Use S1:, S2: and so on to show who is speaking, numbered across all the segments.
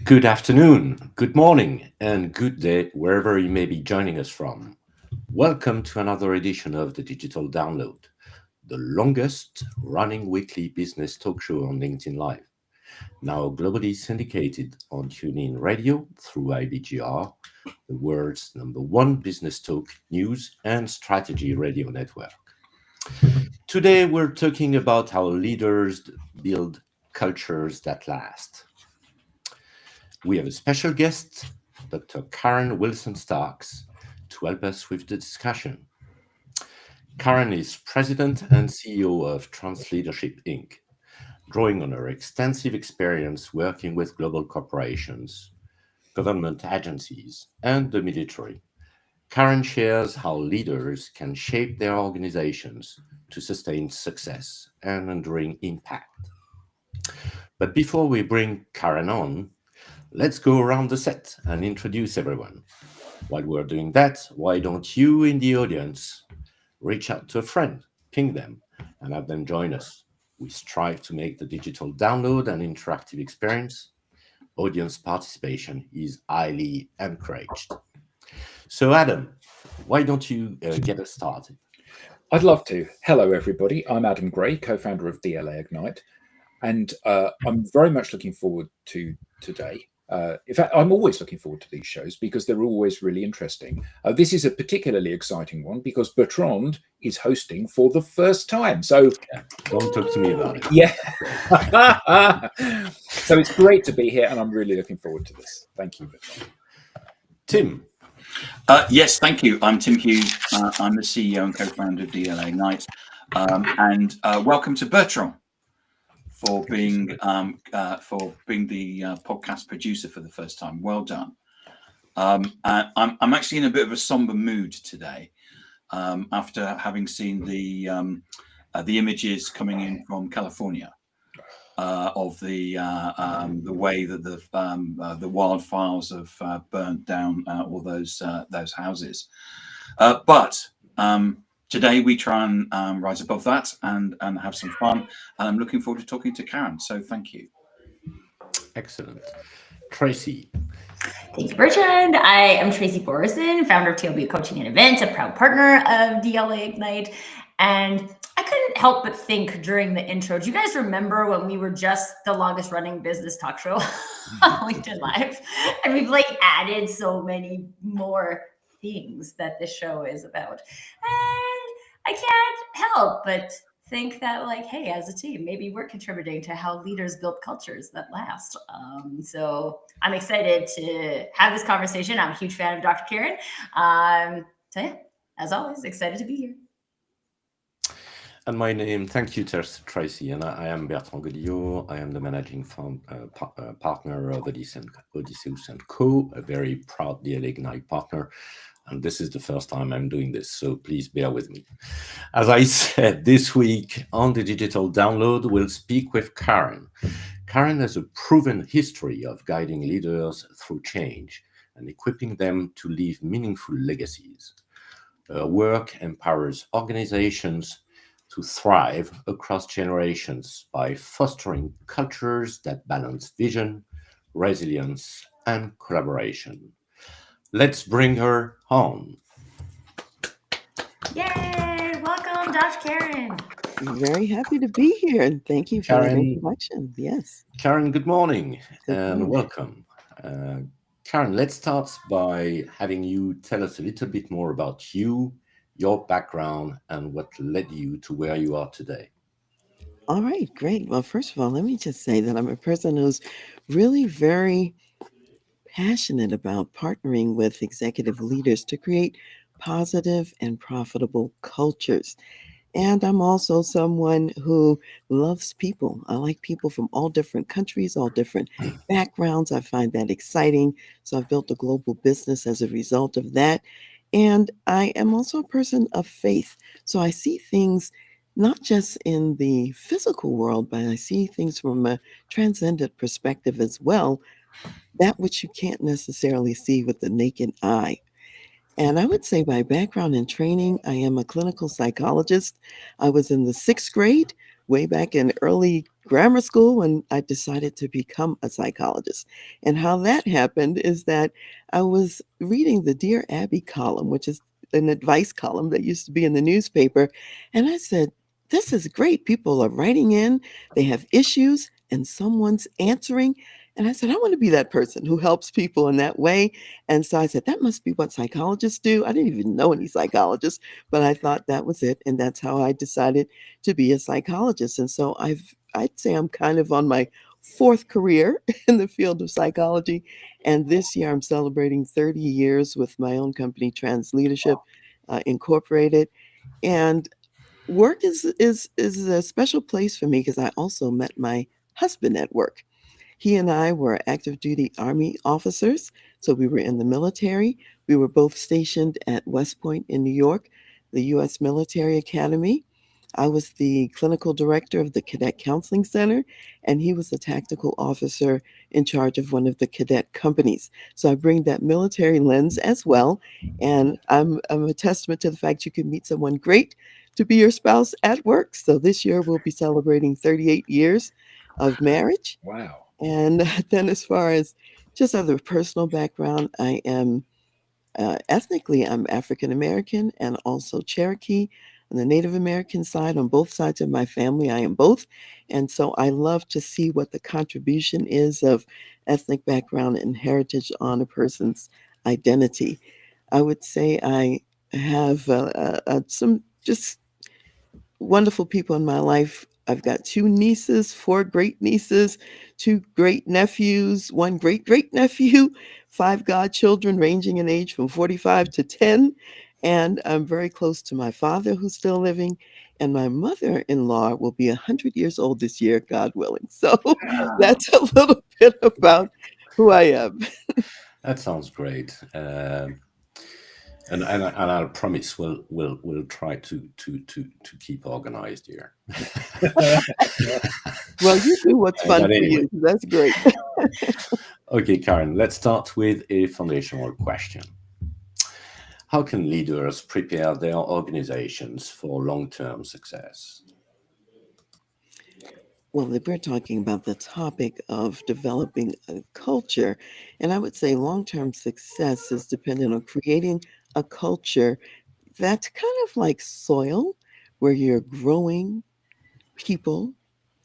S1: Good afternoon, good morning, and good day wherever you may be joining us from. Welcome to another edition of the Digital Download, the longest running weekly business talk show on LinkedIn Live. Now globally syndicated on TuneIn Radio through IBGR, the world's #1 business talk, news, and strategy radio network. Today we're talking about how leaders build cultures that last. We have a special guest, Dr. Karen Wilson-Starks, to help us with the discussion. Karen is President and CEO of Transleadership Inc., drawing on her extensive experience working with global corporations, government agencies, and the military. Karen shares how leaders can shape their organizations to sustain success and enduring impact. But before we bring Karen on, let's go around the set and introduce everyone. While we're doing that, why don't you in the audience reach out to a friend, ping them, and have them join us? We strive to make the digital download an interactive experience. Audience participation is highly encouraged. So Adam, why don't you get us started?
S2: I'd love to. Hello, everybody. I'm Adam Gray, co-founder of DLA Ignite, and I'm very much looking forward to today. In fact, I'm always looking forward to these shows because they're always really interesting. This is a particularly exciting one because Bertrand is hosting for the first time. So
S1: don't talk to me about it.
S2: Yeah. So it's great to be here, and I'm really looking forward to this. Thank you, Bertrand.
S1: Tim.
S3: Yes, thank you. I'm Tim Hughes. I'm the CEO and co-founder of DLA Ignite. And welcome to Bertrand for being the podcast producer for the first time. Well done. I'm actually in a bit of a somber mood today after having seen the images coming in from California of the way that the wildfires have burnt down all those houses. But today we try and rise above that and have some fun. And I'm looking forward to talking to Karen. So thank you.
S1: Excellent. Tracy.
S4: Thank you, Bertrand. I am Tracy Borison, founder of TLB Coaching and Events, a proud partner of DLA Ignite. And I couldn't help but think during the intro, do you guys remember when we were just the longest running business talk show on LinkedIn Live? And we've added so many more things that this show is about. And I can't help but think that hey, as a team, maybe we're contributing to how leaders build cultures that last. So I'm excited to have this conversation. I'm a huge fan of Dr. Karen. So yeah, as always, excited to be here.
S1: And my name, thank you, Tracy, and I am Bertrand Godillot. I am the managing partner of Odysseus & Co., a very proud DLA Ignite partner. And this is the first time I'm doing this, so please bear with me. As I said, this week on the Digital Download, we'll speak with Karen. Karen has a proven history of guiding leaders through change and equipping them to leave meaningful legacies. Her work empowers organizations to thrive across generations by fostering cultures that balance vision, resilience, and collaboration. Let's bring her on.
S4: Yay! Welcome, Dr. Karen.
S5: I'm very happy to be here, and thank you for the introduction. Yes.
S1: Karen, good morning and welcome. Karen, let's start by having you tell us a little bit more about you, your background, and what led you to where you are today.
S5: All right, great. Well, first of all, let me just say that I'm a person who's really very passionate about partnering with executive leaders to create positive and profitable cultures. And I'm also someone who loves people. I like people from all different countries, all different backgrounds. I find that exciting. So I've built a global business as a result of that. And I am also a person of faith. So I see things not just in the physical world, but I see things from a transcendent perspective as well, that which you can't necessarily see with the naked eye. And I would say by background and training, I am a clinical psychologist. I was in the 6th grade, way back in early grammar school when I decided to become a psychologist. And how that happened is that I was reading the Dear Abby column, which is an advice column that used to be in the newspaper. And I said, this is great. People are writing in, they have issues, and someone's answering. And I said, I want to be that person who helps people in that way. And so I said, that must be what psychologists do. I didn't even know any psychologists, but I thought that was it. And that's how I decided to be a psychologist. And so I'd say I'm kind of on my fourth career in the field of psychology. And this year I'm celebrating 30 years with my own company, Trans Leadership Incorporated. And work is a special place for me because I also met my husband at work. He and I were active duty Army officers, so we were in the military. We were both stationed at West Point in New York, the U.S. Military Academy. I was the clinical director of the Cadet Counseling Center, and he was the tactical officer in charge of one of the cadet companies. So I bring that military lens as well, and I'm a testament to the fact you can meet someone great to be your spouse at work. So this year we'll be celebrating 38 years of marriage.
S2: Wow.
S5: And then as far as just other personal background, I am ethnically, I'm African American and also Cherokee. On the Native American side, on both sides of my family, I am both. And so I love to see what the contribution is of ethnic background and heritage on a person's identity. I would say I have some just wonderful people in my life. I've got 2 nieces, 4 great nieces, 2 great nephews, 1 great great nephew, 5 godchildren ranging in age from 45 to 10. And I'm very close to my father who's still living. And my mother-in-law will be 100 years old this year, God willing. So that's a little bit about who I am.
S1: That sounds great. And I promise we'll try to keep organized here.
S5: Well, you do what's fun
S1: But
S5: for
S1: anyway.
S5: you. That's great.
S1: Okay, Karen, let's start with a foundational question. How can leaders prepare their organizations for long-term success?
S5: Well, if we're talking about the topic of developing a culture, and I would say long-term success is dependent on creating a culture that's kind of like soil, where you're growing people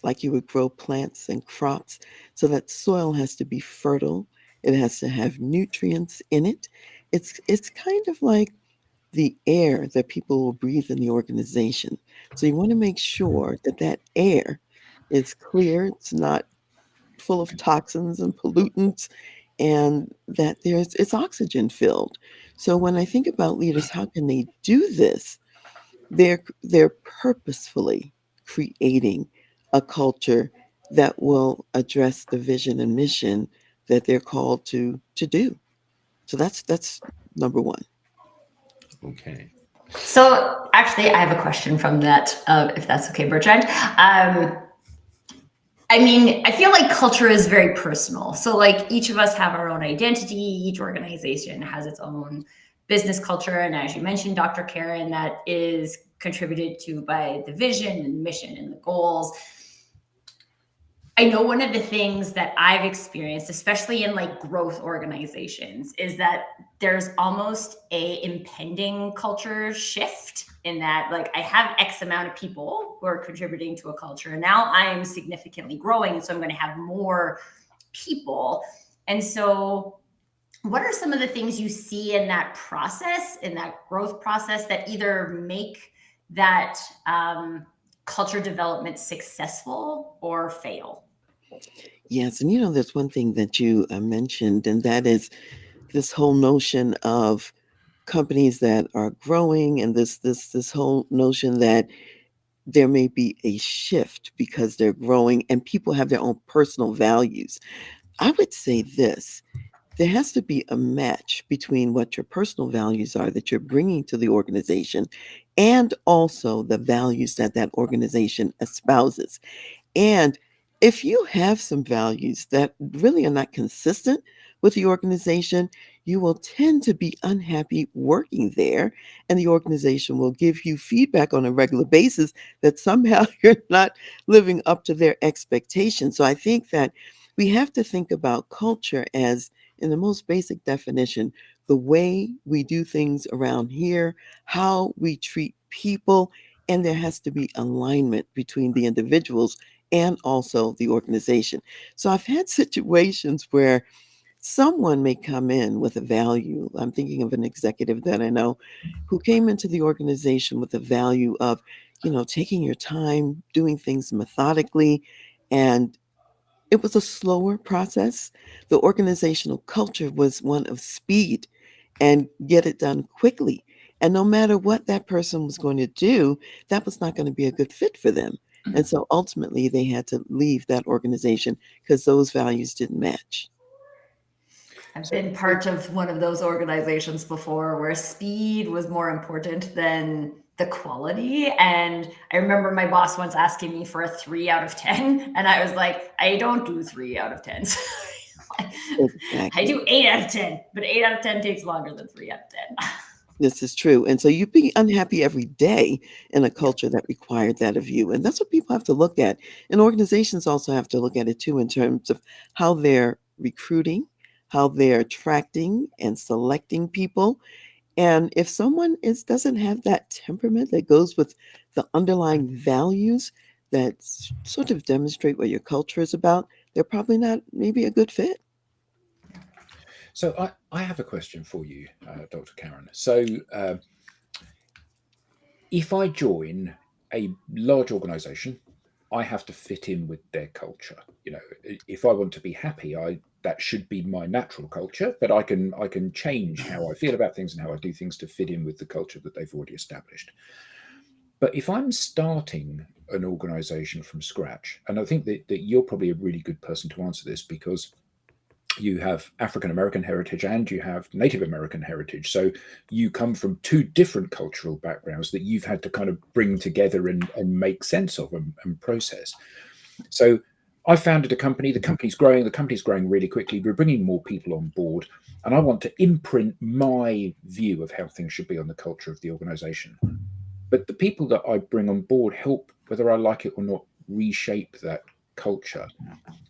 S5: like you would grow plants and crops. So that soil has to be fertile. It has to have nutrients in it. It's kind of like the air that people will breathe in the organization. So you want to make sure that that air is clear, it's not full of toxins and pollutants, and that it's oxygen filled. So when I think about leaders, how can they do this? They're purposefully creating a culture that will address the vision and mission that they're called to do. So that's number one.
S1: Okay.
S4: So actually, I have a question from that, if that's okay, Bertrand. I mean, I feel like culture is very personal. So like each of us have our own identity. Each organization has its own business culture. And as you mentioned, Dr. Karen, that is contributed to by the vision and mission and the goals. I know one of the things that I've experienced, especially in like growth organizations, is that there's almost a impending culture shift in that, like, I have X amount of people who are contributing to a culture, and now I am significantly growing, and so I'm going to have more people. And so what are some of the things you see in that process, in that growth process, that either make that culture development successful or fail?
S5: Yes, and there's one thing that you mentioned, and that is this whole notion of companies that are growing, and this whole notion that there may be a shift because they're growing, and people have their own personal values. I would say this: there has to be a match between what your personal values are that you're bringing to the organization, and also the values that that organization espouses. And if you have some values that really are not consistent with the organization, you will tend to be unhappy working there, and the organization will give you feedback on a regular basis that somehow you're not living up to their expectations. So I think that we have to think about culture as, in the most basic definition, the way we do things around here, how we treat people, and there has to be alignment between the individuals and also the organization. So I've had situations where someone may come in with a value. I'm thinking of an executive that I know who came into the organization with the value of, taking your time, doing things methodically, and it was a slower process. The organizational culture was one of speed and get it done quickly. And no matter what that person was going to do, that was not going to be a good fit for them. And so ultimately, they had to leave that organization because those values didn't match.
S4: I've been part of one of those organizations before where speed was more important than the quality. And I remember my boss once asking me for a 3 out of 10. And I was like, I don't do 3 out of 10s.
S5: Exactly.
S4: I do 8 out of 10, but 8 out of 10 takes longer than 3 out of 10.
S5: This is true. And so you'd be unhappy every day in a culture that required that of you. And that's what people have to look at. And organizations also have to look at it too in terms of how they're recruiting, how they're attracting and selecting people. And if someone doesn't have that temperament that goes with the underlying values that sort of demonstrate what your culture is about, they're probably not maybe a good fit.
S2: So I have a question for you, Dr. Karen. So if I join a large organization, I have to fit in with their culture. If I want to be happy, that should be my natural culture, but I can change how I feel about things and how I do things to fit in with the culture that they've already established. But if I'm starting an organization from scratch, and I think that you're probably a really good person to answer this because you have African American heritage and you have Native American heritage. So you come from two different cultural backgrounds that you've had to kind of bring together and make sense of and process. So I founded a company. The company's growing really quickly. We're bringing more people on board, and I want to imprint my view of how things should be on the culture of the organization. But the people that I bring on board help, whether I like it or not, reshape that culture.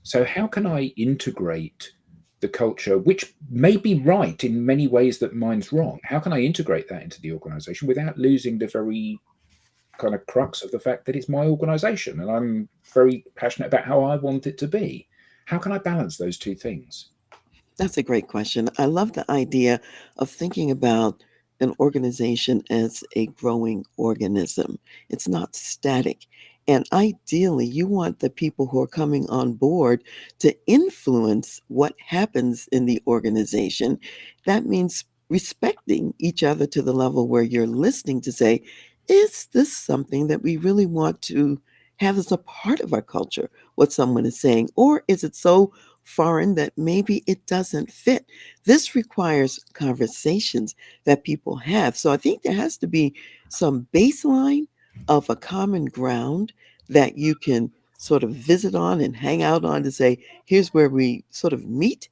S2: So how can I integrate the culture, which may be right in many ways that mine's wrong? How can I integrate that into the organization without losing the very kind of crux of the fact that it's my organization and I'm very passionate about how I want it to be? How can I balance those two things?
S5: That's a great question. I love the idea of thinking about an organization as a growing organism. It's not static. And ideally, you want the people who are coming on board to influence what happens in the organization. That means respecting each other to the level where you're listening to say, is this something that we really want to have as a part of our culture, what someone is saying? Or is it so foreign that maybe it doesn't fit? This requires conversations that people have. So I think there has to be some baseline of a common ground that you can sort of visit on and hang out on to say, here's where we sort of meet.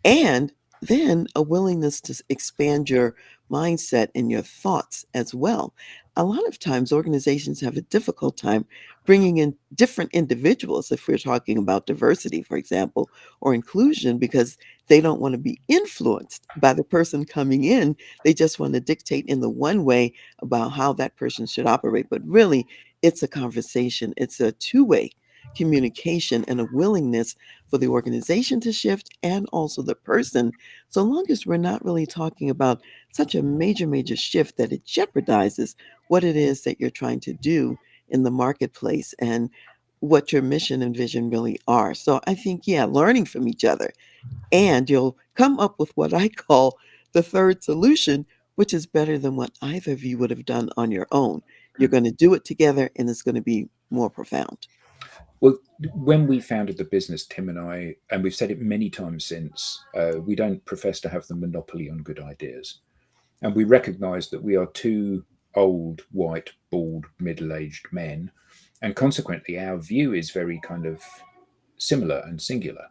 S5: And then a willingness to expand your mindset and your thoughts as well. A lot of times organizations have a difficult time bringing in different individuals, if we're talking about diversity, for example, or inclusion, because they don't want to be influenced by the person coming in. They just want to dictate in the one way about how that person should operate. But really, it's a conversation. It's a two-way communication and a willingness for the organization to shift and also the person, so long as we're not really talking about such a major shift that it jeopardizes what it is that you're trying to do in the marketplace and what your mission and vision really are. So I think, yeah, learning from each other, and you'll come up with what I call the third solution, which is better than what either of you would have done on your own. You're going to do it together and it's going to be more profound.
S2: Well, when we founded the business, Tim and I, and we've said it many times since, we don't profess to have the monopoly on good ideas. And we recognize that we are two old, white, bald, middle-aged men. And consequently, our view is very kind of similar and singular.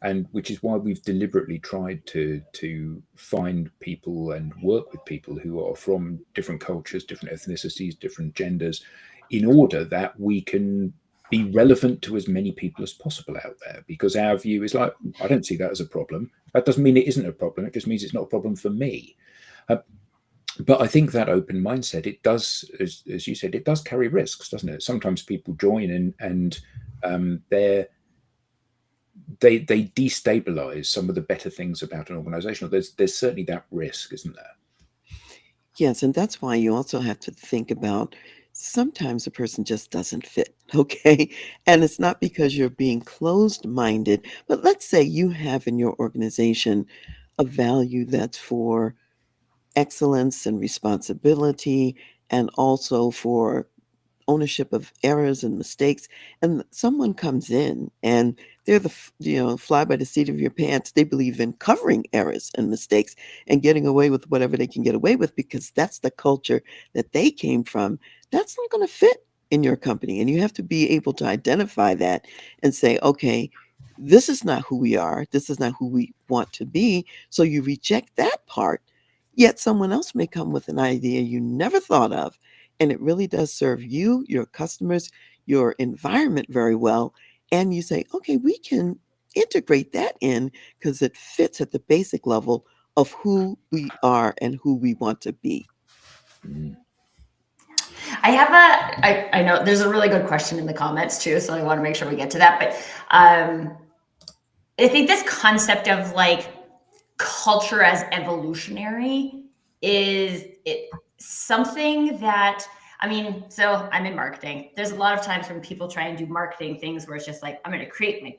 S2: and which is why we've deliberately tried to find people and work with people who are from different cultures, different ethnicities, different genders, in order that we can be relevant to as many people as possible out there. Because our view is like, I don't see that as a problem. That doesn't mean it isn't a problem. It just means it's not a problem for me. But I think that open mindset, it does, as you said, it does carry risks, doesn't it? Sometimes people join and they destabilize some of the better things about an organization. There's certainly that risk, isn't there?
S5: Yes, and that's why you also have to think about sometimes a person just doesn't fit, okay? And it's not because you're being closed-minded, but let's say you have in your organization a value that's for excellence and responsibility and also for ownership of errors and mistakes, and someone comes in and they're fly by the seat of your pants. They believe in covering errors and mistakes and getting away with whatever they can get away with because that's the culture that they came from. That's not going to fit in your company, and you have to be able to identify that and say, okay, this is not who we are, this is not who we want to be. So you reject that part, yet someone else may come with an idea you never thought of, and it really does serve you, your customers, your environment very well. And you say, okay, we can integrate that in because it fits at the basic level of who we are and who we want to be.
S4: I know there's a really good question in the comments too, so I want to make sure we get to that. But I think this concept of like culture as evolutionary is something that, I mean, so I'm in marketing. There's a lot of times when people try and do marketing things where it's just like, I'm going to create my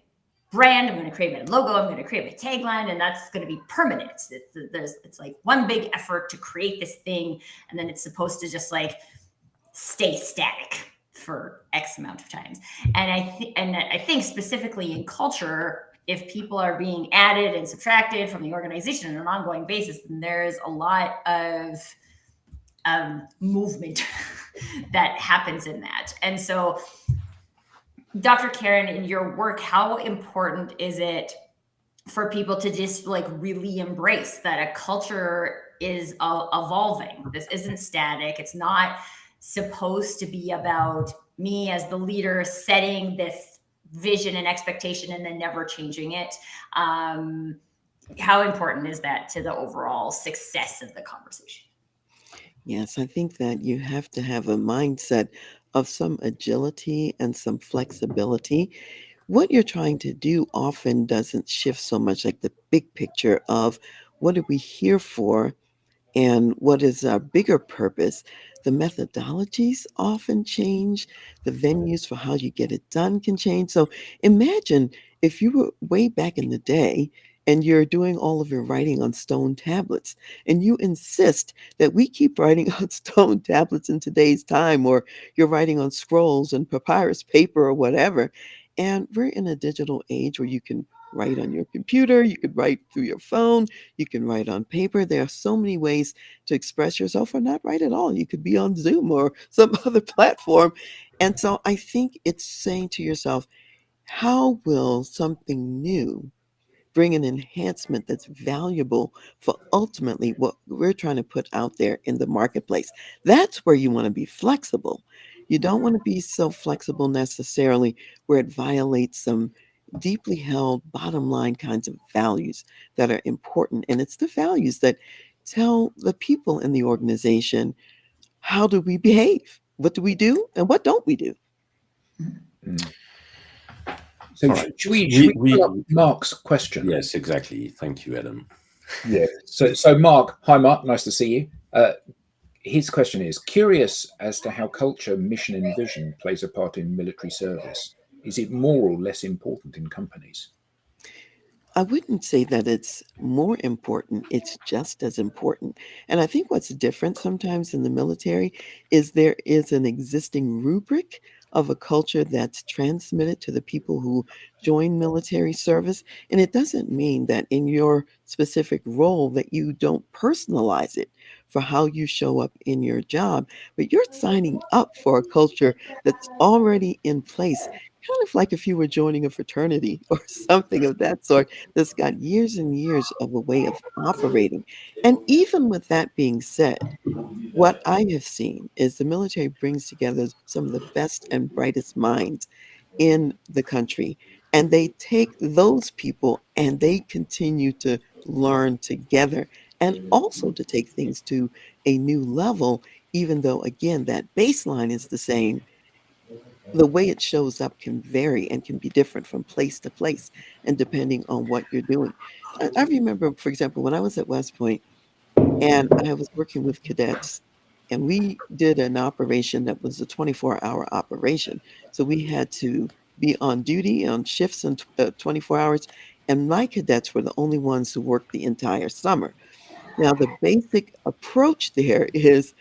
S4: brand, I'm going to create my logo, I'm going to create my tagline, and that's going to be permanent. It's like one big effort to create this thing, and then it's supposed to just like stay static for X amount of times. And I think specifically in culture, if people are being added and subtracted from the organization on an ongoing basis, then there's a lot of movement that happens in that. And so, Dr. Karen, in your work, how important is it for people to just like really embrace that a culture is evolving? This isn't static. It's not supposed to be about me as the leader setting this vision and expectation and then never changing it. How important is that to the overall success of the conversation?
S5: Yes, I think that you have to have a mindset of some agility and some flexibility. What you're trying to do often doesn't shift so much like the big picture of what are we here for and what is our bigger purpose. The methodologies often change. The venues for how you get it done can change. So imagine if you were way back in the day and you're doing all of your writing on stone tablets and you insist that we keep writing on stone tablets in today's time, or you're writing on scrolls and papyrus paper or whatever. And we're in a digital age where you can write on your computer, you could write through your phone, you can write on paper. There are so many ways to express yourself or not write at all. You could be on Zoom or some other platform. And so I think it's saying to yourself, how will something new bring an enhancement that's valuable for ultimately what we're trying to put out there in the marketplace? That's where you want to be flexible. You don't want to be so flexible necessarily where it violates some deeply held bottom line kinds of values that are important. And it's the values that tell the people in the organization, how do we behave? What do we do? And what don't we do?
S2: Mm. So
S1: All right.
S2: should we pull up Mark's question?
S1: Yes, exactly. Thank you, Adam.
S2: Yeah. So Mark, hi Mark, nice to see you. His question is, curious as to how culture, mission, and vision plays a part in military service. Is it more or less important in companies?
S5: I wouldn't say that it's more important, it's just as important. And I think what's different sometimes in the military is there is an existing rubric of a culture that's transmitted to the people who join military service. And it doesn't mean that in your specific role that you don't personalize it for how you show up in your job, but you're signing up for a culture that's already in place. kind of like if you were joining a fraternity or something of that sort that's got years and years of a way of operating. And even with that being said, what I have seen is the military brings together some of the best and brightest minds in the country, and they take those people and they continue to learn together and also to take things to a new level, even though, again, that baseline is the same. The way it shows up can vary and can be different from place to place and depending on what you're doing. I remember, for example, when I was at West Point and I was working with cadets, and we did an operation that was a 24-hour operation. So we had to be on duty on shifts in 24 hours, and my cadets were the only ones who worked the entire summer. Now, the basic approach there is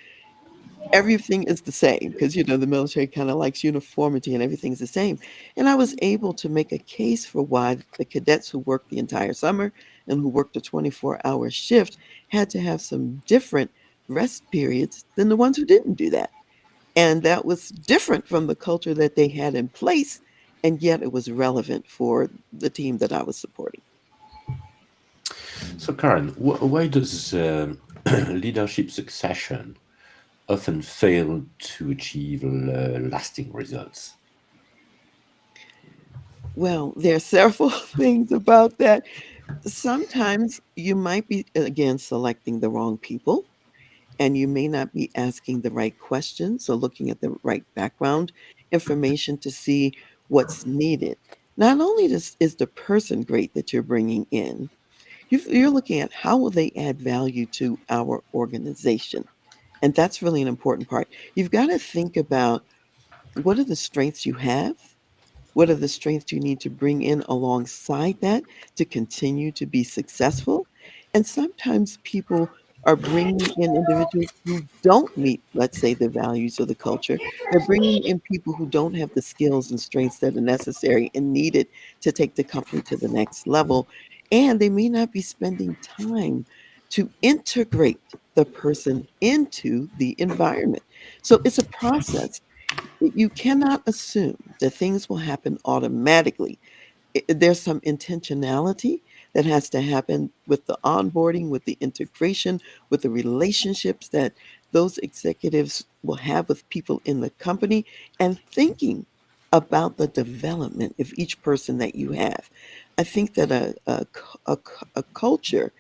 S5: everything is the same because, the military kind of likes uniformity and everything's the same. And I was able to make a case for why the cadets who worked the entire summer and who worked a 24-hour shift had to have some different rest periods than the ones who didn't do that. And that was different from the culture that they had in place. And yet it was relevant for the team that I was supporting.
S1: So, Karen, why does leadership succession often fail to achieve lasting results?
S5: Well, there are several things about that. Sometimes you might be, again, selecting the wrong people, and you may not be asking the right questions or looking at the right background information to see what's needed. Not only is the person great that you're bringing in, you're looking at how will they add value to our organization. And that's really an important part. You've got to think about what are the strengths you have? What are the strengths you need to bring in alongside that to continue to be successful? And sometimes people are bringing in individuals who don't meet, let's say, the values of the culture. They're bringing in people who don't have the skills and strengths that are necessary and needed to take the company to the next level. And they may not be spending time to integrate the person into the environment. So it's a process. You cannot assume that things will happen automatically. There's some intentionality that has to happen with the onboarding, with the integration, with the relationships that those executives will have with people in the company, and thinking about the development of each person that you have. I think that a culture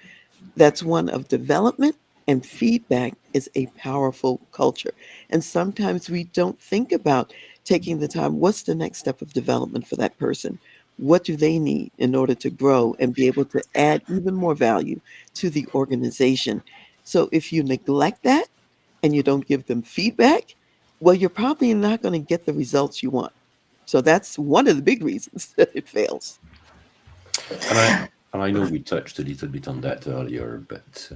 S5: that's one of development and feedback is a powerful culture. And sometimes we don't think about taking the time. What's the next step of development for that person? What do they need in order to grow and be able to add even more value to the organization? So if you neglect that and you don't give them feedback, well, you're probably not going to get the results you want. So that's one of the big reasons that it fails.
S1: And I know we touched a little bit on that earlier, but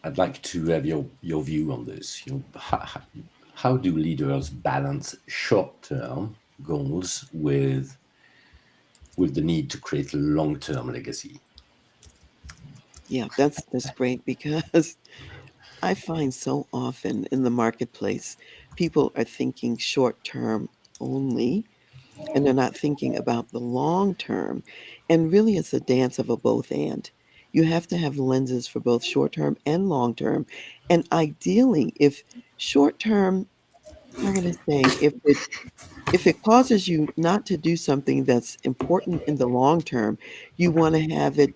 S1: I'd like to have your view on this. How do leaders balance short-term goals with the need to create long-term legacy?
S5: Yeah, that's great because I find so often in the marketplace, people are thinking short term only, and they're not thinking about the long term. And really, it's a dance of a both and. You have to have lenses for both short term and long term. And ideally, if short term, how would I say, if it causes you not to do something that's important in the long term, you want to have it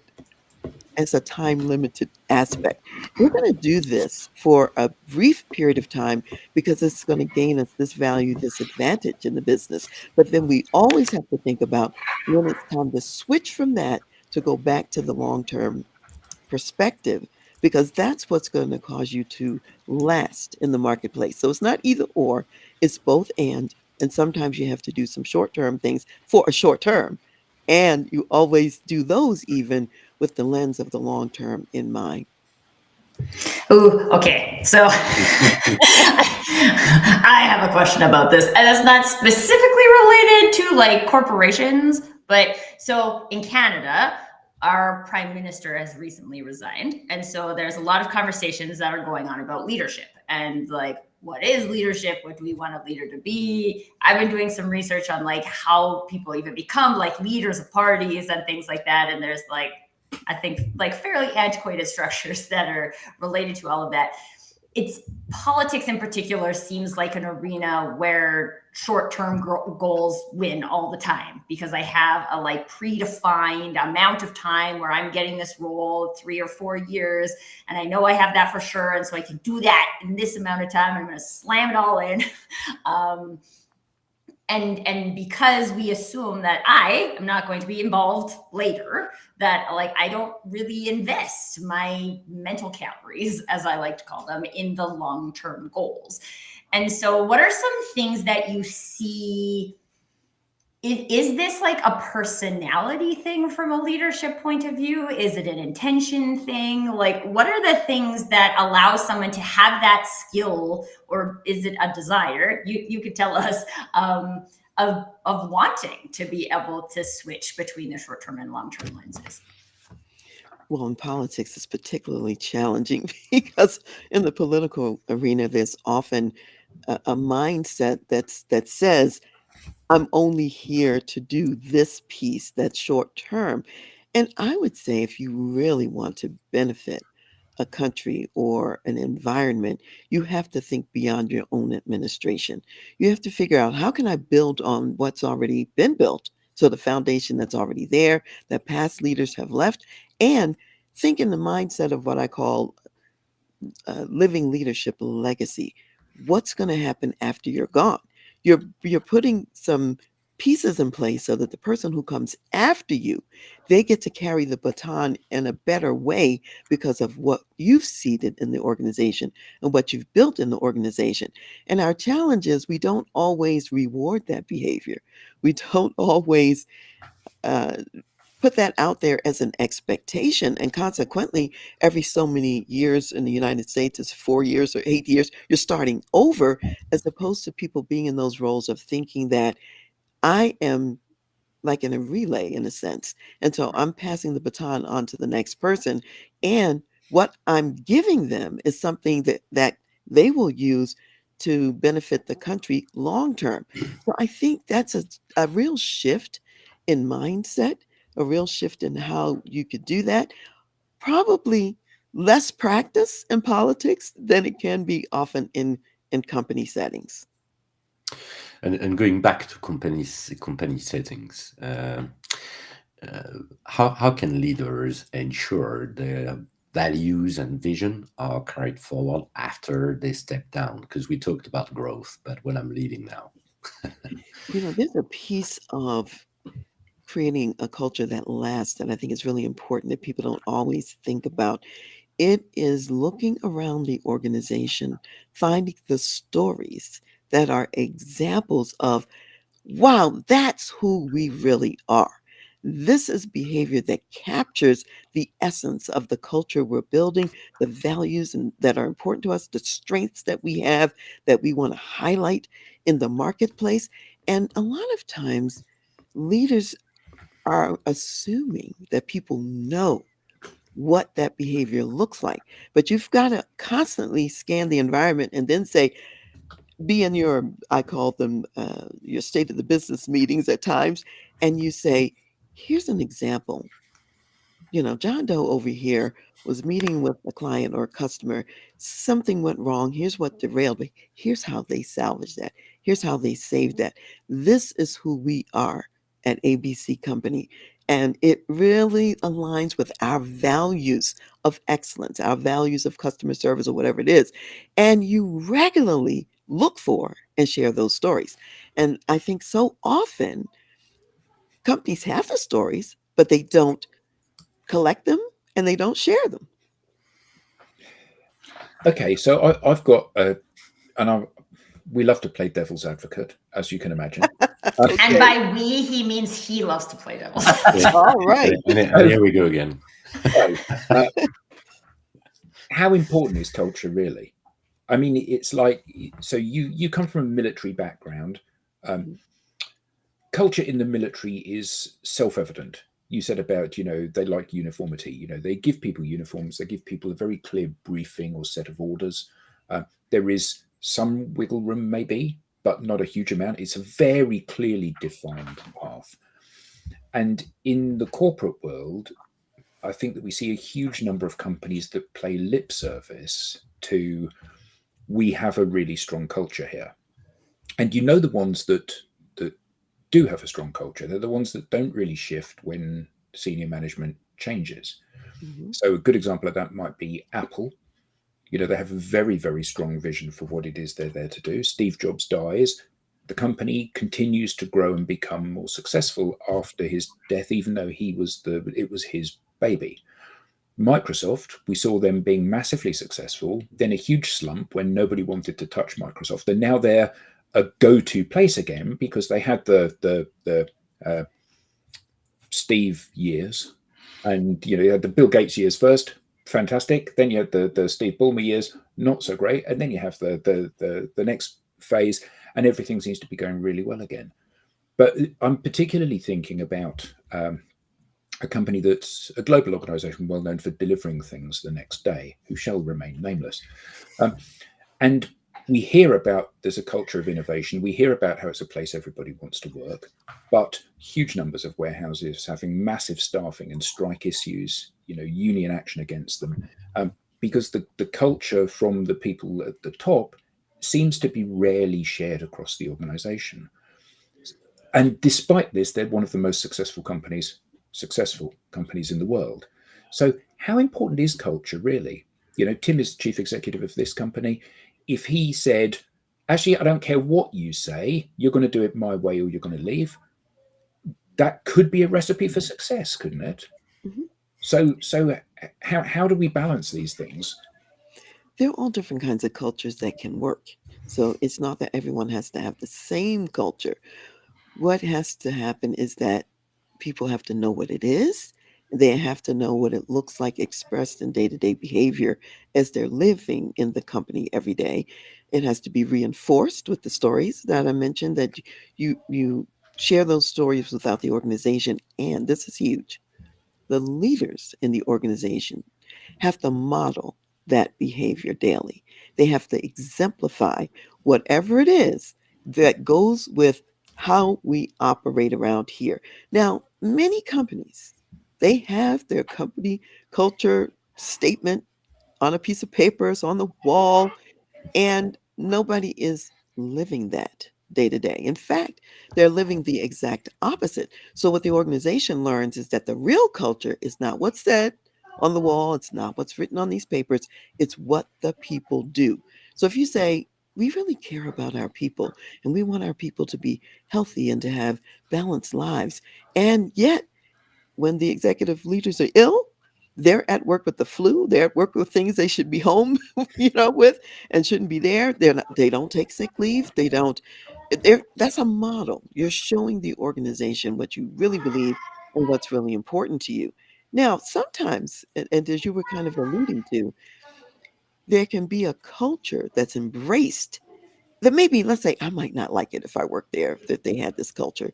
S5: as a time limited aspect. We're going to do this for a brief period of time because it's going to gain us this value, this advantage in the business. But then we always have to think about when it's time to switch from that to go back to the long term perspective, because that's what's going to cause you to last in the marketplace. So it's not either or, it's both and. And sometimes you have to do some short term things for a short term. And you always do those even with the lens of the long term in mind.
S4: Ooh, okay. So I have a question about this, and it's not specifically related to like corporations, but so in Canada, our prime minister has recently resigned. And so there's a lot of conversations that are going on about leadership and like what is leadership? What do we want a leader to be? I've been doing some research on like how people even become like leaders of parties and things like that. And there's like, I think like fairly antiquated structures that are related to all of that. It's politics in particular seems like an arena where short-term goals win all the time, because I have a like predefined amount of time where I'm getting this role 3 or 4 years, and I know I have that for sure, and so I can do that in this amount of time. I'm going to slam it all in. And because we assume that I am not going to be involved later, that like I don't really invest my mental calories, as I like to call them, in the long-term goals. And so what are some things that you see? Is this like a personality thing from a leadership point of view? Is it an intention thing? Like, what are the things that allow someone to have that skill, or is it a desire? You could tell us of wanting to be able to switch between the short-term and long-term lenses.
S5: Well, in politics, it's particularly challenging because in the political arena, there's often a mindset that says, I'm only here to do this piece that's short term. And I would say if you really want to benefit a country or an environment, you have to think beyond your own administration. You have to figure out, how can I build on what's already been built? So the foundation that's already there, that past leaders have left, and think in the mindset of what I call living leadership legacy. What's going to happen after you're gone? You're putting some pieces in place so that the person who comes after you, they get to carry the baton in a better way because of what you've seeded in the organization and what you've built in the organization. And our challenge is we don't always reward that behavior. We don't always put that out there as an expectation. And consequently, every so many years in the United States, it's 4 years or 8 years, you're starting over, as opposed to people being in those roles of thinking that I am like in a relay in a sense. And so I'm passing the baton on to the next person. And what I'm giving them is something that they will use to benefit the country long term. So I think that's a real shift in mindset, a real shift in how you could do that. Probably less practice in politics than it can be often in company settings.
S1: And going back to company settings, how can leaders ensure their values and vision are carried forward after they step down? Because we talked about growth, but when I'm leading now.
S5: There's a piece of creating a culture that lasts that I think is really important that people don't always think about. It is looking around the organization, finding the stories that are examples of, wow, that's who we really are. This is behavior that captures the essence of the culture we're building, the values that are important to us, the strengths that we have that we want to highlight in the marketplace. And a lot of times, leaders are assuming that people know what that behavior looks like. But you've got to constantly scan the environment and then say, be in your, I call them your state of the business meetings at times, and you say, here's an example. John Doe over here was meeting with a client or a customer. Something went wrong. Here's what derailed, but here's how they salvaged that. Here's how they saved that. This is who we are at ABC Company. And it really aligns with our values of excellence, our values of customer service, or whatever it is. And you regularly look for and share those stories. And I think so often companies have the stories, but they don't collect them and they don't share them.
S2: Okay, so I've got we love to play devil's advocate, as you can imagine.
S5: Okay.
S4: And by we, he means he loves to play devil's
S1: Yeah.
S5: All right.
S1: And here we go again.
S2: How important is culture really? I mean, it's like, so you come from a military background. Culture in the military is self-evident. You said about, they like uniformity. They give people uniforms. They give people a very clear briefing or set of orders. There is some wiggle room maybe, but not a huge amount. It's a very clearly defined path. And in the corporate world, I think that we see a huge number of companies that play lip service to, we have a really strong culture here. And you know, the ones that do have a strong culture, they're the ones that don't really shift when senior management changes.
S5: Mhm.
S2: So a good example of that might be Apple. You know, they have a very, very strong vision for what it is they're there to do. Steve Jobs dies. The company continues to grow and become more successful after his death, even though it was his baby. Microsoft, we saw them being massively successful, then a huge slump when nobody wanted to touch Microsoft. And now they're a go-to place again because they had the Steve years, and you had the Bill Gates years first, fantastic. Then you had the Steve Ballmer years, not so great, and then you have the next phase, and everything seems to be going really well again. But I'm particularly thinking about a company that's a global organization well known for delivering things the next day, who shall remain nameless. And we hear about there's a culture of innovation. We hear about how it's a place everybody wants to work, but huge numbers of warehouses having massive staffing and strike issues, union action against them, because the culture from the people at the top seems to be rarely shared across the organization. And despite this, they're one of the most successful companies in the world. So how important is culture really? Tim is chief executive of this company. If he said, actually, I don't care what you say, you're going to do it my way or you're going to leave, that could be a recipe for success, couldn't it?
S5: Mhm.
S2: So how do we balance these things?
S5: There are all different kinds of cultures that can work. So it's not that everyone has to have the same culture. What has to happen is that people have to know what it is. They have to know what it looks like expressed in day-to-day behavior as they're living in the company every day. It has to be reinforced with the stories that I mentioned, that you share those stories without the organization. And this is huge. The leaders in the organization have to model that behavior daily. They have to exemplify whatever it is that goes with how we operate around here. Now, many companies, they have their company culture statement on a piece of paper, it's on the wall, and nobody is living that day to day. In fact, they're living the exact opposite. So, what the organization learns is that the real culture is not what's said on the wall, it's not what's written on these papers, it's what the people do. So, if you say, we really care about our people and we want our people to be healthy and to have balanced lives, and yet when the executive leaders are ill, they're at work with the flu, they're at work with things they should be home, with, and shouldn't be there. They don't take sick leave. They don't. That's a model. You're showing the organization what you really believe and what's really important to you. Now, sometimes, and as you were kind of alluding to, there can be a culture that's embraced that maybe, let's say, I might not like it if I worked there, that they had this culture.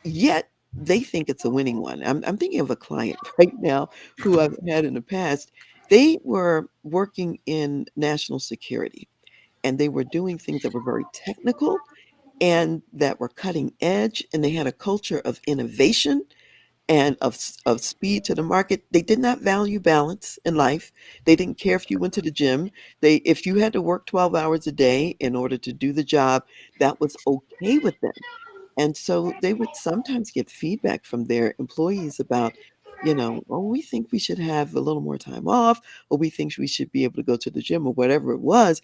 S5: Yet they think it's a winning one. I'm thinking of a client right now who I've had in the past. They were working in national security, and they were doing things that were very technical and that were cutting edge, and they had a culture of innovation and of speed to the market. They did not value balance in life. They didn't care if you went to the gym. If you had to work 12 hours a day in order to do the job, that was okay with them. And so they would sometimes get feedback from their employees about, "Oh, we think we should have a little more time off, or we think we should be able to go to the gym," or whatever it was.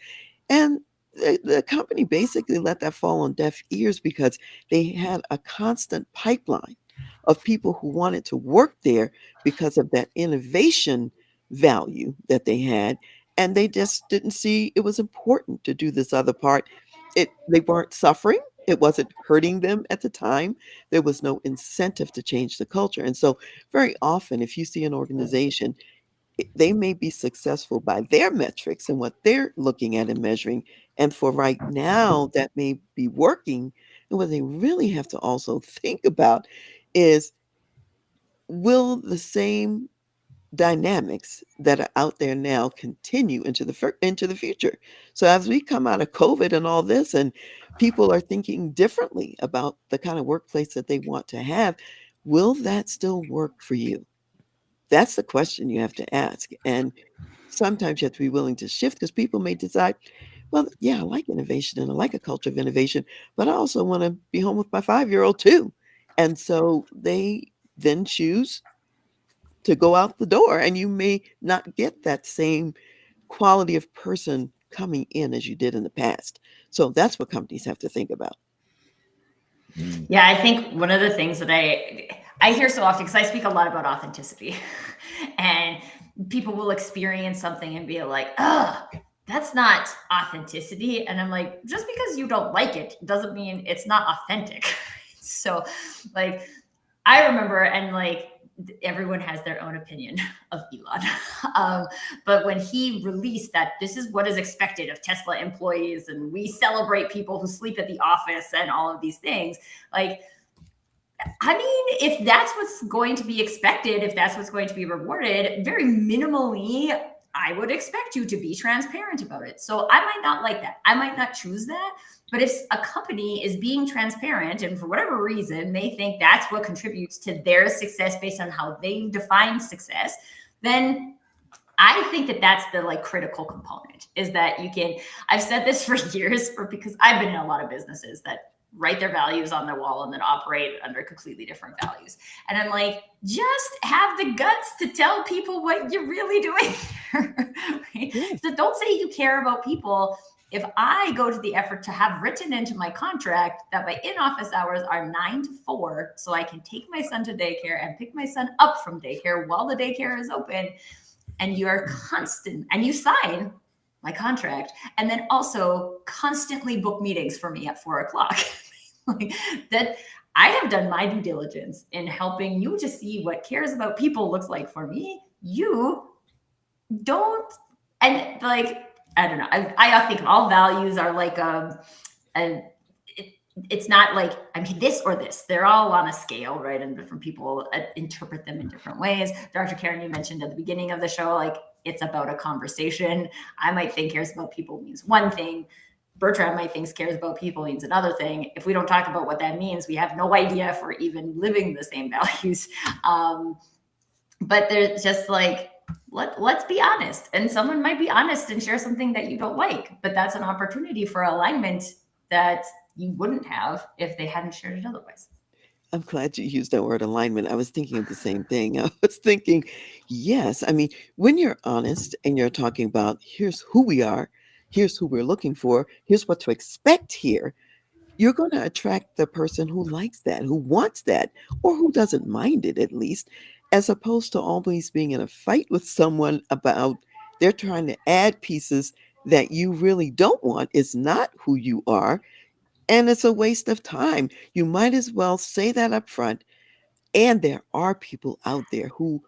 S5: And the company basically let that fall on deaf ears because they had a constant pipeline of people who wanted to work there because of that innovation value that they had. And they just didn't see it was important to do this other part. They weren't suffering. It wasn't hurting them at the time. There was no incentive to change the culture. And so very often, if you see an organization, they may be successful by their metrics and what they're looking at and measuring. And for right now, that may be working. And what they really have to also think about is, will the same dynamics that are out there now continue into the future. So as we come out of COVID and all this, and people are thinking differently about the kind of workplace that they want to have, will that still work for you? That's the question you have to ask. And sometimes you have to be willing to shift, because people may decide, well, yeah, I like innovation and I like a culture of innovation, but I also want to be home with my 5-year-old too. And so they then choose to go out the door, and you may not get that same quality of person coming in as you did in the past. So that's what companies have to think about.
S4: Yeah, I think one of the things that I hear so often, because I speak a lot about authenticity, and people will experience something and be like, oh, that's not authenticity. And I'm like, just because you don't like it doesn't mean it's not authentic. So like, I remember, and like, everyone has their own opinion of Elon. But when he released that this is what is expected of Tesla employees, and we celebrate people who sleep at the office and all of these things, like, I mean, if that's what's going to be expected, if that's what's going to be rewarded, very minimally, I would expect you to be transparent about it. So I might not like that. I might not choose that. But if a company is being transparent, and for whatever reason, they think that's what contributes to their success based on how they define success, then I think that that's the like critical component, is that you can, I've said this for years, because I've been in a lot of businesses that write their values on their wall and then operate under completely different values. And I'm like, just have the guts to tell people what you're really doing. Right?
S5: Yeah.
S4: So don't say you care about people. If I go to the effort to have written into my contract that my in-office hours are 9 to 4, so I can take my son to daycare and pick my son up from daycare while the daycare is open, and you're constant, and you sign my contract, and then also constantly book meetings for me at 4 o'clock, like that, I have done my due diligence in helping you to see what cares about people looks like for me. You don't, and like, I don't know. I think all values are like it's not like, I mean, this or this. They're all on a scale, right? And different people interpret them in different ways. Dr. Karen, you mentioned at the beginning of the show, like, it's about a conversation. I might think cares about people means one thing. Bertrand might think cares about people means another thing. If we don't talk about what that means, we have no idea if we're even living the same values. But there's just like, let's be honest. And someone might be honest and share something that you don't like, but that's an opportunity for alignment that you wouldn't have if they hadn't shared it otherwise.
S5: I'm glad you used that word, alignment. I was thinking of the same thing. I was thinking, yes, I mean, when you're honest and you're talking about, here's who we are, here's who we're looking for, here's what to expect here, you're going to attract the person who likes that, who wants that, or who doesn't mind it, at least, as opposed to always being in a fight with someone about they're trying to add pieces that you really don't want. Is not who you are. And it's a waste of time. You might as well say that up front. And there are people out there who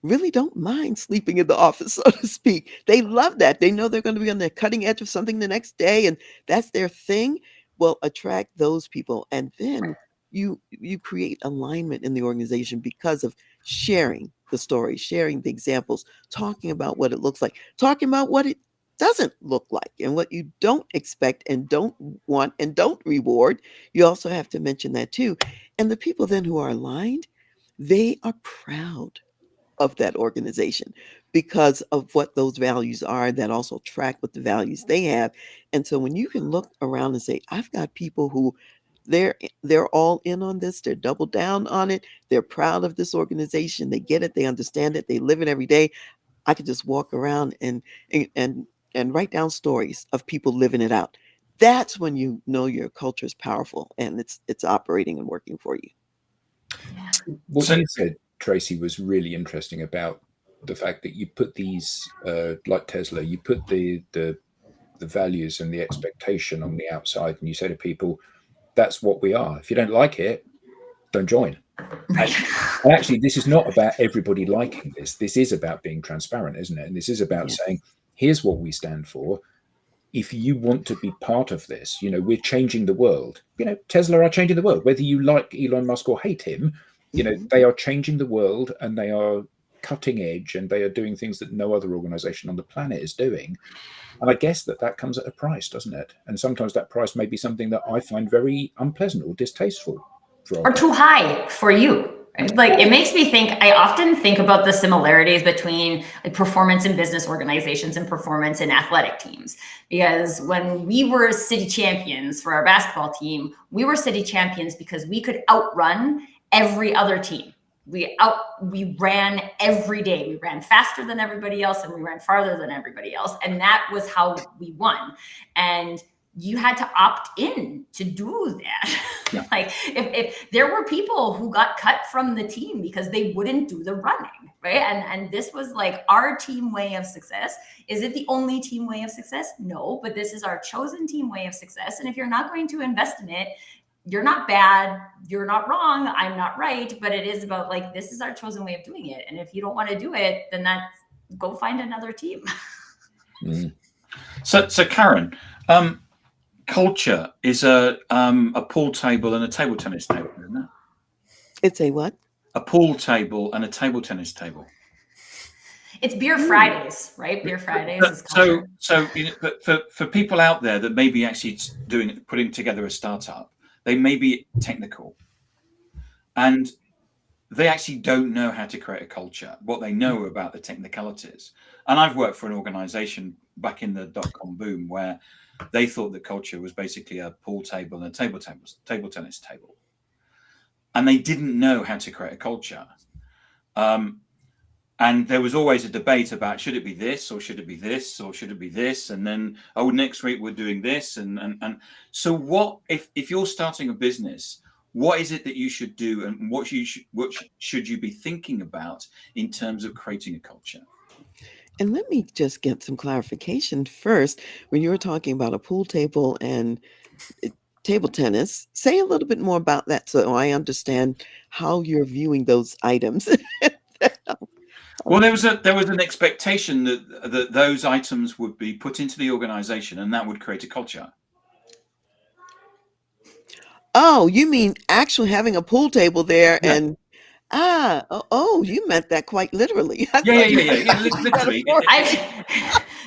S5: really don't mind sleeping in the office, so to speak. They love that. They know they're going to be on the cutting edge of something the next day, and that's their thing. Well, attract those people. And then you create alignment in the organization because of sharing the story, sharing the examples, talking about what it looks like, talking about what it doesn't look like and what you don't expect and don't want and don't reward. You also have to mention that too. And the people then who are aligned, they are proud of that organization because of what those values are that also track with the values they have. And so when you can look around and say, I've got people who they're all in on this, they're double down on it, they're proud of this organization, they get it, they understand it, they live it every day. I could just walk around and write down stories of people living it out. That's when you know your culture is powerful and it's operating and working for you.
S2: What you said, Tracy, was really interesting about the fact that you put these, like Tesla, you put the values and the expectation on the outside, and you say to people, that's what we are. If you don't like it, don't join. And actually, this is not about everybody liking this. This is about being transparent, isn't it? And this is about saying, here's what we stand for. If you want to be part of this, we're changing the world. Tesla are changing the world. Whether you like Elon Musk or hate him, they are changing the world, and they are cutting edge, and they are doing things that no other organization on the planet is doing. And I guess that comes at a price, doesn't it? And sometimes that price may be something that I find very unpleasant or distasteful.
S4: Or too high for you. Right? Like, it makes me think, I often think about the similarities between like performance in business organizations and performance in athletic teams. Because when we were city champions for our basketball team, we were city champions because we could outrun every other team. We ran every day. We ran faster than everybody else, and we ran farther than everybody else. And that was how we won. And you had to opt in to do that.
S3: Yeah.
S4: Like, if there were people who got cut from the team because they wouldn't do the running, right? And this was like our team way of success. Is it the only team way of success? No, but this is our chosen team way of success. And if you're not going to invest in it, you're not bad, you're not wrong, I'm not right, but it is about like, this is our chosen way of doing it. And if you don't want to do it, then go find another team.
S3: So Karen, culture is a pool table and a table tennis table, isn't it?
S5: It's a what?
S3: A pool table and a table tennis table.
S4: It's Beer Fridays, right? Beer Fridays is culture.
S3: So but for people out there that may be actually putting together a startup, they may be technical, and they actually don't know how to create a culture. What they know about the technicalities. And I've worked for an organization back in the .com boom where they thought that culture was basically a pool table and a table tennis table, and they didn't know how to create a culture. And there was always a debate about, should it be this, or should it be this, or should it be this? And then, next week we're doing this. And so what, if you're starting a business, what is it that you should do, and what should you be thinking about in terms of creating a culture?
S5: And let me just get some clarification first. When you were talking about a pool table and table tennis, say a little bit more about that so I understand how you're viewing those items.
S3: Well, there was an expectation that those items would be put into the organization, and that would create a culture.
S5: Oh, you mean actually having a pool table there?
S3: Yeah.
S5: And you meant that quite literally.
S3: Yeah. Literally.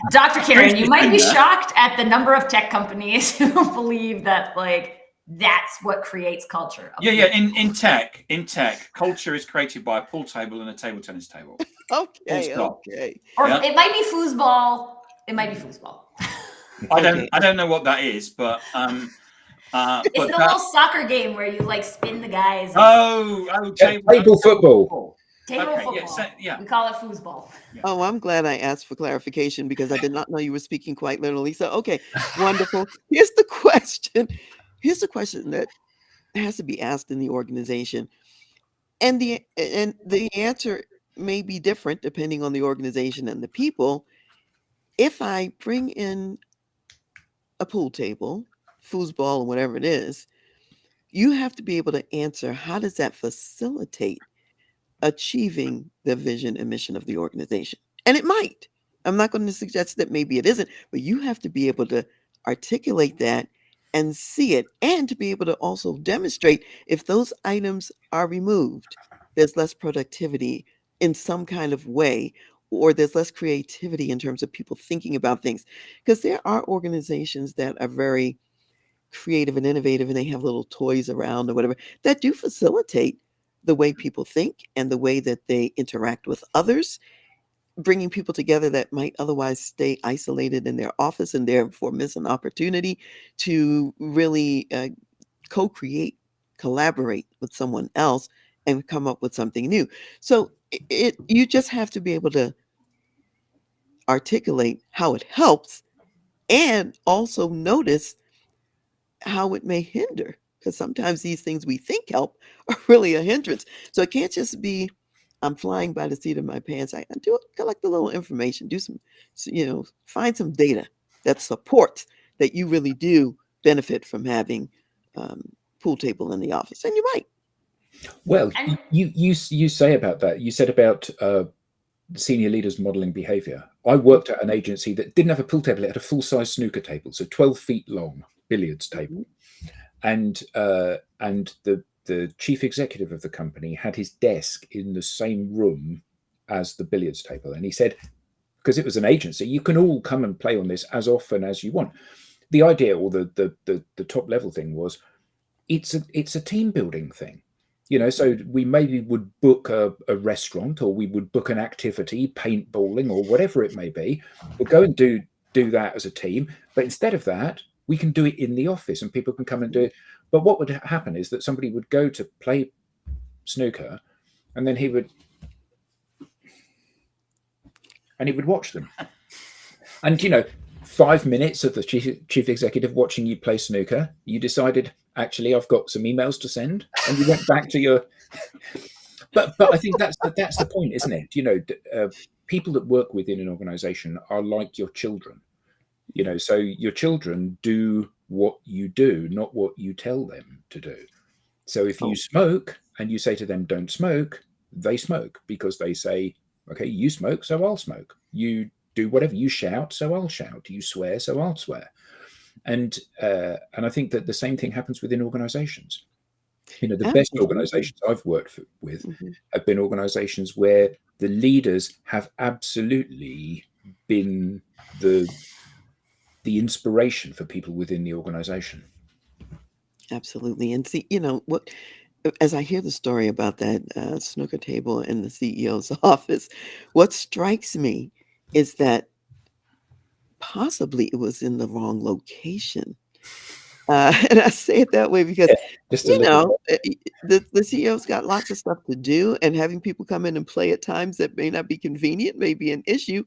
S4: Dr. Karen, you might be shocked at the number of tech companies who believe that like that's what creates culture.
S3: Yeah. In tech, culture is created by a pool table and a table tennis table.
S5: Okay.
S4: Or it might be foosball. It might be foosball.
S3: I don't know what that is, but
S4: it's the little soccer game where you like spin the guys.
S2: Table football.
S4: Table football.
S3: Yeah.
S4: We call it foosball.
S3: Yeah.
S5: Oh, I'm glad I asked for clarification because I did not know you were speaking quite literally. So, okay, wonderful. Here's the question that has to be asked in the organization. And the answer may be different depending on the organization and the people. If I bring in a pool table, foosball, or whatever it is, you have to be able to answer, how does that facilitate achieving the vision and mission of the organization? And it might. I'm not going to suggest that maybe it isn't, but you have to be able to articulate that and see it, and to be able to also demonstrate if those items are removed, there's less productivity in some kind of way, or there's less creativity in terms of people thinking about things. Because there are organizations that are very creative and innovative, and they have little toys around or whatever that do facilitate the way people think and the way that they interact with others, bringing people together that might otherwise stay isolated in their office and therefore miss an opportunity to really co-create, collaborate with someone else and come up with something new. So you just have to be able to articulate how it helps and also notice how it may hinder, because sometimes these things we think help are really a hindrance. So it can't just be, I'm flying by the seat of my pants. I do collect a little information, do some, find some data that supports that you really do benefit from having pool table in the office, and you might.
S2: Well, you say about that. You said about senior leaders modeling behavior. I worked at an agency that didn't have a pool table; it had a full-size snooker table, so 12 feet long billiards table, and the chief executive of the company had his desk in the same room as the billiards table. And he said, because it was an agency, you can all come and play on this as often as you want. The idea, or the top level thing, was it's a team building thing. So we maybe would book a restaurant, or we would book an activity, paintballing or whatever it may be. We'll go and do that as a team. But instead of that, we can do it in the office and people can come and do it. But what would happen is that somebody would go to play snooker and then he would watch them. And 5 minutes of the chief executive watching you play snooker, you decided, actually, I've got some emails to send, and you went back to your. But I think that's the point, isn't it? People that work within an organization are like your children. So your children do what you do, not what you tell them to do. So if you smoke and you say to them, don't smoke, they smoke, because they say, okay, you smoke, so I'll smoke. You do whatever. You shout, so I'll shout. You swear, so I'll swear. And I think that the same thing happens within organizations. The best organizations I've worked with have been organizations where the leaders have absolutely been the inspiration for people within the organization.
S5: Absolutely. And see, what, as I hear the story about that snooker table in the CEO's office, what strikes me is that possibly it was in the wrong location. And I say it that way because, the CEO's got lots of stuff to do, and having people come in and play at times that may not be convenient may be an issue.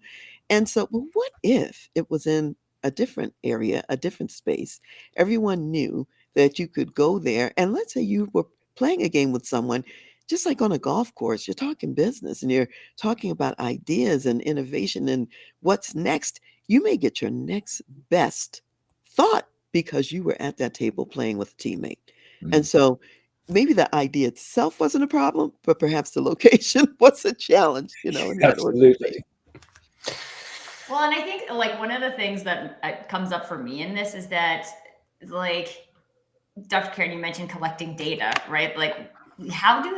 S5: And so, well, what if it was in a different area, a different space? Everyone knew that you could go there. And let's say you were playing a game with someone, just like on a golf course, you're talking business and you're talking about ideas and innovation and what's next. You may get your next best thought because you were at that table playing with a teammate. And so maybe the idea itself wasn't a problem, but perhaps the location was a challenge, in that
S2: Absolutely.
S4: Well, and I think one of the things that comes up for me in this is that Dr. Karen, you mentioned collecting data, right? How do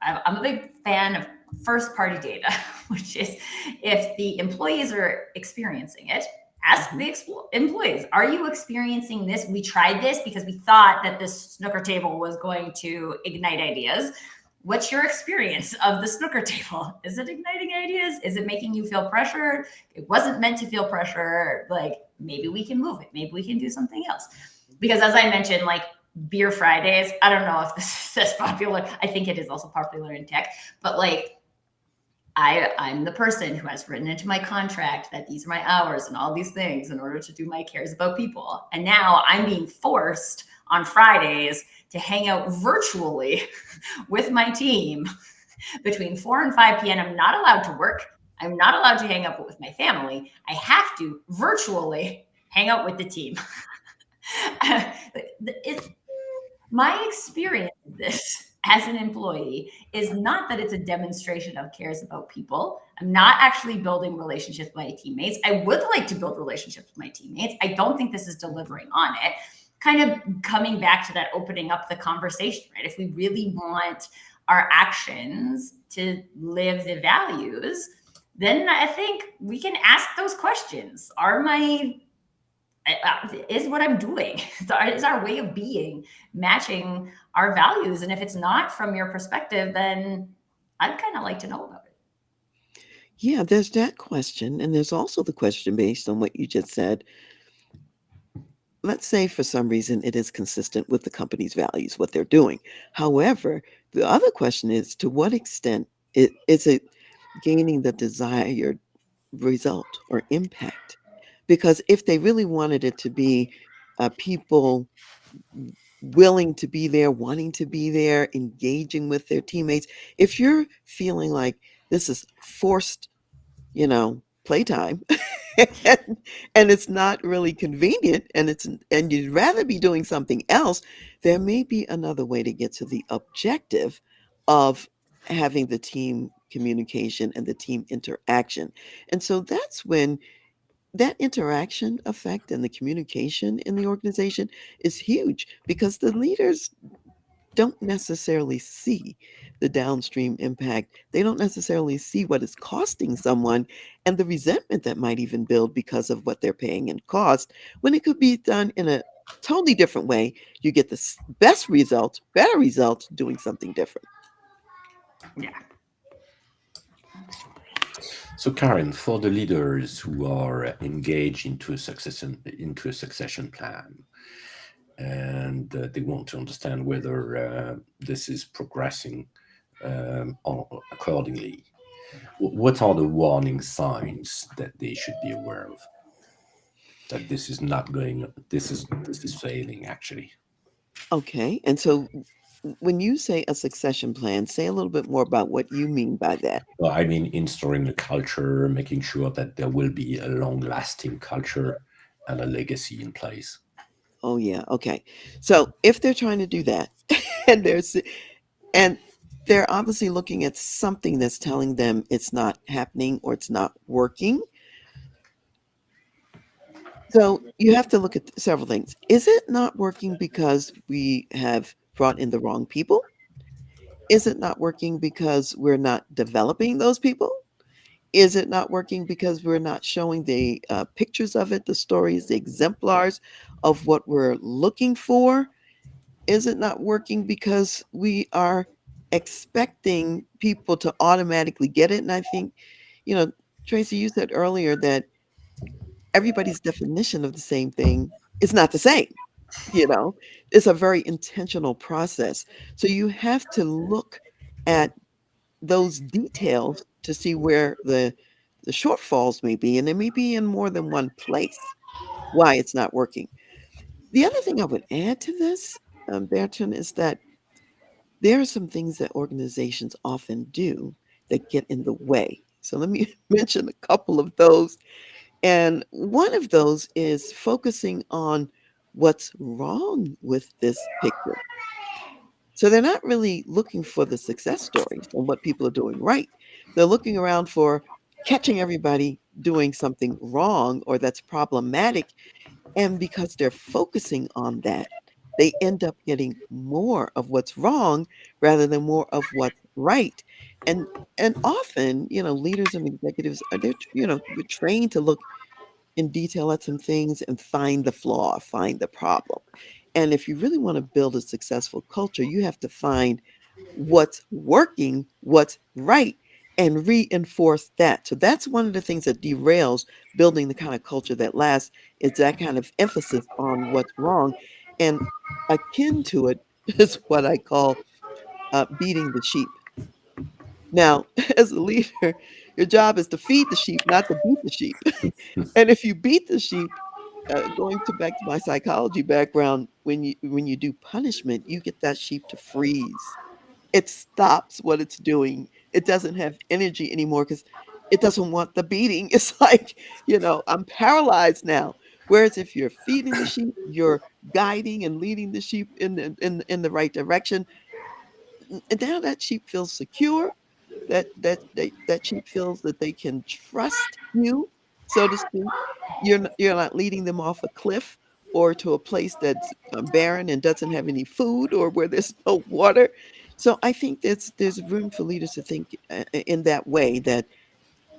S4: I'm a big fan of first party data, which is if the employees are experiencing it, ask the employees, are you experiencing this? We tried this because we thought that this snooker table was going to ignite ideas. What's your experience of the snooker table? Is it igniting ideas? Is it making you feel pressure? It wasn't meant to feel pressure. Maybe we can move it. Maybe we can do something else. Because as I mentioned, Beer Fridays, I don't know if this is popular. I think it is also popular in tech, but I'm the person who has written into my contract that these are my hours and all these things in order to do my cares about people. And now I'm being forced on Fridays to hang out virtually with my team between 4 and 5 p.m. I'm not allowed to work. I'm not allowed to hang out with my family. I have to virtually hang out with the team. My experience of this as an employee is not that it's a demonstration of cares about people. I'm not actually building relationships with my teammates. I would like to build relationships with my teammates. I don't think this is delivering on it. Kind of coming back to that opening up the conversation, right? If we really want our actions to live the values, then I think we can ask those questions. Is what I'm doing, is our way of being matching our values? And if it's not from your perspective, then I'd kind of like to know about it.
S5: Yeah, there's that question. And there's also the question based on what you just said. Let's say for some reason it is consistent with the company's values, what they're doing. However, the other question is, to what extent is it gaining the desired result or impact? Because if they really wanted it to be people willing to be there, wanting to be there, engaging with their teammates, if you're feeling like this is forced, playtime, and it's not really convenient, and you'd rather be doing something else, there may be another way to get to the objective of having the team communication and the team interaction. And so that's when that interaction effect and the communication in the organization is huge, because the leaders don't necessarily see the downstream impact. They don't necessarily see what it's costing someone and the resentment that might even build because of what they're paying in cost when it could be done in a totally different way. You get the best results, better results doing something different.
S4: Yeah.
S1: So, Karen, for the leaders who are engaged into a succession plan, and they want to understand whether this is progressing accordingly, what are the warning signs that they should be aware of? That this is not going. This is failing actually.
S5: Okay. And so when you say a succession plan, say a little bit more about what you mean by that.
S1: Well, I mean, installing a culture, making sure that there will be a long-lasting culture and a legacy in place.
S5: Oh yeah, okay. So if they're trying to do that and and they're obviously looking at something that's telling them it's not happening or it's not working. So you have to look at several things. Is it not working because we have brought in the wrong people? Is it not working because we're not developing those people? Is it not working because we're not showing the pictures of it, the stories, the exemplars of what we're looking for? Is it not working because we are expecting people to automatically get it? And I think, you know, Tracy, you said earlier that everybody's definition of the same thing is not the same. You know, it's a very intentional process. So you have to look at those details to see where the shortfalls may be, and they may be in more than one place why it's not working. The other thing I would add to this, Bertrand, is that there are some things that organizations often do that get in the way. So let me mention a couple of those. And one of those is focusing on what's wrong with this picture. So they're not really looking for the success stories and what people are doing right. They're looking around for catching everybody doing something wrong or that's problematic. And because they're focusing on that, they end up getting more of what's wrong rather than more of what's right. And and often, leaders and executives are we're trained to look in detail at some things and find the flaw, find the problem. And if you really want to build a successful culture, you have to find what's working, what's right, and reinforce that. So that's one of the things that derails building the kind of culture that lasts is that kind of emphasis on what's wrong. And akin to it is what I call beating the sheep. Now, as a leader, your job is to feed the sheep, not to beat the sheep. And if you beat the sheep, back to my psychology background, when you do punishment, you get that sheep to freeze. It stops what it's doing. It doesn't have energy anymore because it doesn't want the beating. It's like, I'm paralyzed now. Whereas if you're feeding the sheep, you're guiding and leading the sheep in the right direction. And now that sheep feels secure. That sheep feels that they can trust you, so to speak. You're not leading them off a cliff or to a place that's barren and doesn't have any food or where there's no water. So I think there's room for leaders to think in that way, that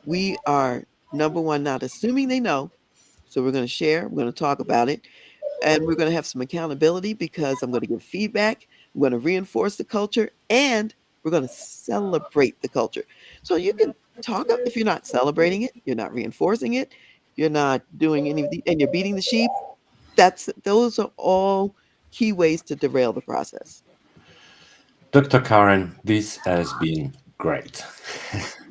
S5: we are, number one, not assuming they know. So we're going to share, we're going to talk about it, and we're going to have some accountability because I'm going to give feedback. I'm going to reinforce the culture, and we're going to celebrate the culture. So you can talk up if you're not celebrating it, you're not reinforcing it, you're not doing any of the, and you're beating the sheep. Those are all key ways to derail the process.
S1: Dr. Karen, this has been great.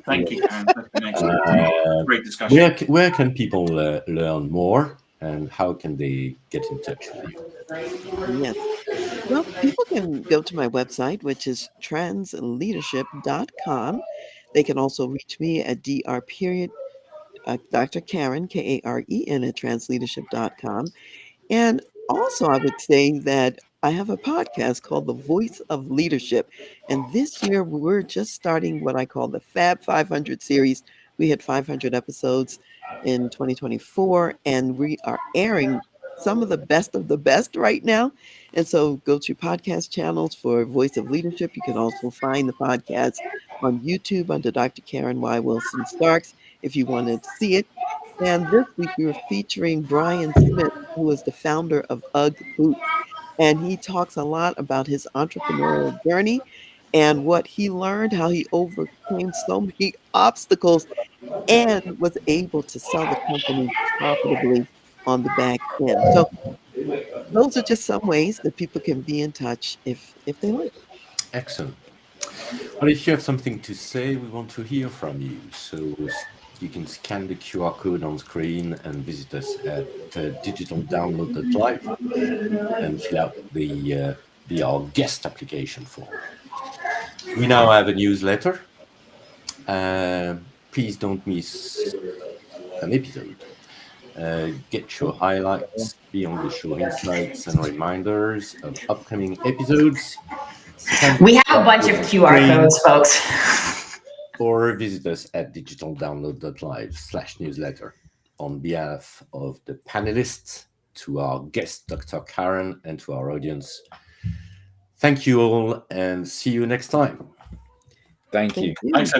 S3: Thank you, Karen. That's been excellent. Great discussion.
S1: Where can people learn more, and how can they get in touch with you?
S5: Yes. Well, people can go to my website, which is transleadership.com. They can also reach me at Dr. Karen, Karen at transleadership.com. And also, I would say that I have a podcast called The Voice of Leadership. And this year, we're just starting what I call the Fab 500 series. We had 500 episodes in 2024, and we are airing some of the best right now. And so go to podcast channels for Voice of Leadership. You can also find the podcast on YouTube under Dr. Karen Y. Wilson-Starks if you want to see it. And this week we were featuring Brian Smith, who is the founder of UGG Boots. And he talks a lot about his entrepreneurial journey and what he learned, how he overcame so many obstacles and was able to sell the company profitably on the back end. So those are just some ways that people can be in touch if they like.
S1: Excellent. Well, if you have something to say, we want to hear from you. So you can scan the QR code on screen and visit us at digitaldownload.live and fill out the our guest application form. We now have a newsletter. Please don't miss an episode. Get your highlights, beyond the show insights and reminders of upcoming episodes.
S4: We have a bunch of QR codes, folks.
S1: Or visit us at digitaldownload.live/newsletter. On behalf of the panelists, to our guest, Dr. Karen, and to our audience, thank you all and see you next time.
S2: Thank you.
S3: Thanks,